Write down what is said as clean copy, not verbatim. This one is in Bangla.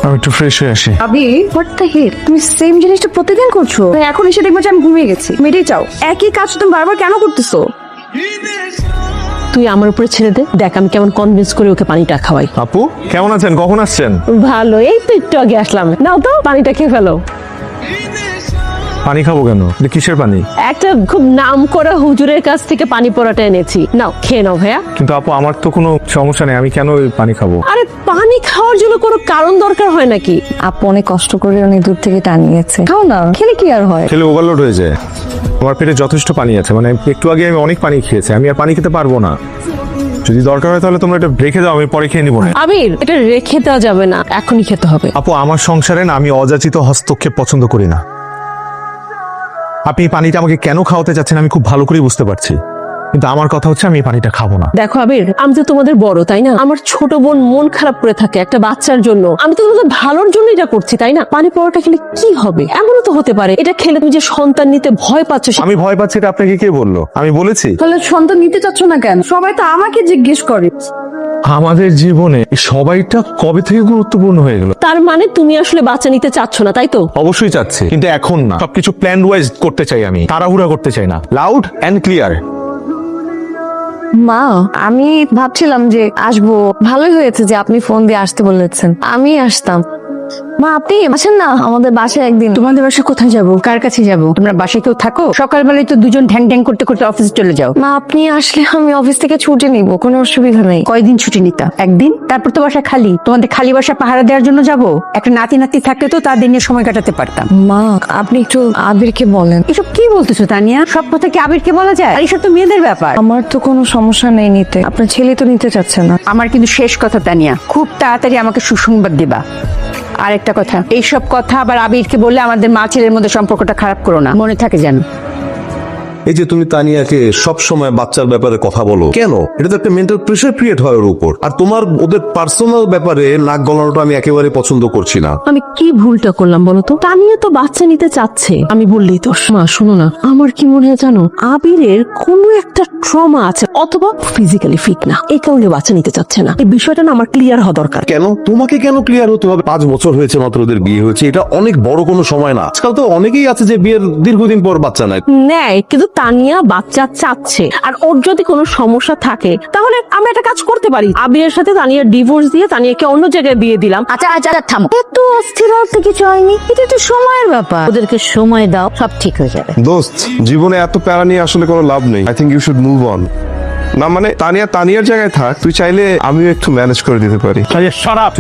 আমি একটু ফ্রেশ হয়ে আসি। আবি হোয়াট দ্য হেল, তুমি সেম জিনিসটা প্রতিদিন করছো। এখন এসে দেখবো যে আমি ঘুমিয়ে গেছি। মেয়েটাই চাও একই কাজ তুমি বারবার কেন করতেছো? তুই আমার উপরে ছেড়ে দে, দেখ আমি কেমন কনভিন্স করে ওকে পানিটা খাওয়াই। আপু কেমন আছেন? কখন আসছেন? ভালো, এই তো একটু আগে আসলাম। নাও তো পানিটা খেয়ে ফেলো। পানি খাবো কেন? এটা কিসের পানি? একটা খুব নাম করা হুজুরের কাছ থেকে পানি পড়াটা এনেছি, নাও খেয়ে নাও ভাইয়া। কিন্তু আপু আমার তো কোনো সমস্যা নেই, আমি কেন ওই পানি খাবো? আরে পানি খাওয়ার জন্য কোনো কারণ দরকার হয় নাকি? আপু অনেক কষ্ট করে অনেক দূর থেকে টানিয়েছে, খাও না, খেলে কি আর হয়? খেলে ওভারলোড হয়ে যায়। আমার পেটে যথেষ্ট পানি আছে, মানে একটু আগে আমি অনেক পানি খেয়েছি, আমি আর পানি খেতে পারবো না। যদি দরকার হয় তাহলে তোমরা এটা রেখে দাও, আমি পরে খেয়ে নিবো না। আবির, এটা রেখে দেওয়া যাবে না, এখনই খেতে হবে। আপু আমার সংসারে না আমি অযাচিত হস্তক্ষেপ পছন্দ করি না। আপনি এই পানিটা আমাকে কেন খাওয়াতে চাচ্ছেন আমি খুব ভালো করেই বুঝতে পারছি, কিন্তু আমার কথা হচ্ছে আমি এই পানিটা খাবো না। দেখো আবির, আমি তো তোমাদের বড়, তাই না? আমার ছোট বোন মন খারাপ করে থাকে একটা বাচ্চার জন্য, আমি তো তোমাদের ভালোর জন্য এটা করছি, তাই না? পানি পরোটা খেলে কি হবে? এমনও তো হতে পারে এটা খেলে তুমি যে সন্তান নিতে ভয় পাচ্ছ। আমি ভয় পাচ্ছি এটা আপনাকে কে বললো? আমি বলেছি? তাহলে সন্তান নিতে চাচ্ছ না কেন? সবাই তো আমাকে জিজ্ঞেস করে। আমাদের জীবনে এই সবাইটা কবে থেকে গুরুত্বপূর্ণ হয়ে গেল? তার মানে তুমি আসলে বাচ্চা নিতে চাচ্ছ না, তাই তো? অবশ্যই চাচ্ছি, কিন্তু এখন না। সবকিছু প্ল্যান ওয়াইজ করতে চাই, আমি তাড়াহুড়া করতে চাই না। Loud and clear. মা, আমি ভাবছিলাম যে আসবো, ভালোই হয়েছে যে আপনি ফোন দিয়ে আসতে বলেছেন, আমি আসতাম। মা আপনি আসেন না আমাদের বাসায় একদিন। তোমাদের বাসায় কোথায় যাবো? কার কাছে যাবো? তোমরা বাসায় কেউ থাকো? সকালবেলায় তো দুজন ঢ্যাং ঢ্যাং করতে করতে অফিসে চলে যাও। মা আপনি আসলে আমি অফিস থেকে ছুটি নিব, কোনো অসুবিধা নেই। কয়দিন ছুটি নিতা? একদিন? তারপর তো বাসা খালি। তোমাদের খালি বাসা পাহারা দেওয়ার জন্য যাবো? একটা নাতি নাতি থাকলে তো তাদের নিয়ে সময় কাটাতে পারতাম। মা আপনি একটু আবিরকে বলেন। এসব কি বলতেছো তানিয়া? সব কথা কি আবিরকে বলা যায়? আর এসব তো মেয়েদের ব্যাপার। আমার তো কোনো সমস্যা নেই নিতে, আপনার ছেলে তো নিতে চাচ্ছে না। আমার কিন্তু শেষ কথা তানিয়া, খুব তাড়াতাড়ি আমাকে সুসংবাদ দিবা। আর একটা কথা, এইসব কথা আবার আবিরকে বললে আমাদের মা ছেলের মধ্যে সম্পর্কটা খারাপ করো না, মনে থাকে যেন। এই যে তুমি তানিয়াকে সব সময় বাচ্চার ব্যাপারে কথা বলো কেন? এটা তো একটা মেন্টাল প্রেসার ক্রিয়েট হয় ওর উপর। আর তোমার ওদের পার্সোনাল ব্যাপারে নাক গলানোটা আমি একেবারে পছন্দ করছি না। আমি কি ভুলটা করলাম বলো তো? তানিয়া তো বাচ্চা নিতে চাচ্ছে, আমি বললেই তো। মা শোনো না, আমার কি মনে হয় জানো, আবিরের কোনো একটা ট্রমা আছে, অথবা ফিজিক্যালি ফিট না, এই কারণে বাচ্চা নিতে চাচ্ছে না। এই বিষয়টা না আমার ক্লিয়ার হওয়া দরকার। কেন? তোমাকে কেন ক্লিয়ার হতে হবে? 5 বছর হয়েছে মাত্র ওদের বিয়ে হয়েছে, এটা অনেক বড় কোনো সময় না। আজকাল তো অনেকেই আছে যে বিয়ের দীর্ঘদিন পর বাচ্চা নেয়। নেয়, কিন্তু তানিয়া বাচ্চা চাচ্ছে, আর ওর যদি কোনো সমস্যা থাকে তাহলে আমরা একটা কাজ করতে পারি। আবিরের সাথে তানিয়ার ডিভোর্স দিয়ে তানিয়াকে অন্য জায়গায় বিয়ে দিলাম। আচ্ছা আচ্ছা থামো। এত অস্থির হতে কিছু হয়নি, এটা তো সময়ের ব্যাপার। ওদেরকে সময় দাও, সব ঠিক হয়ে যাবে। দোস্ত, জীবনে এত প্যারা নিয়ে আসলে কোনো লাভ নেই। I think you should move on. না মানে তানিয়ার জায়গায় থাক, তুই চাইলে আমিও একটু ম্যানেজ করে দিতে পারি।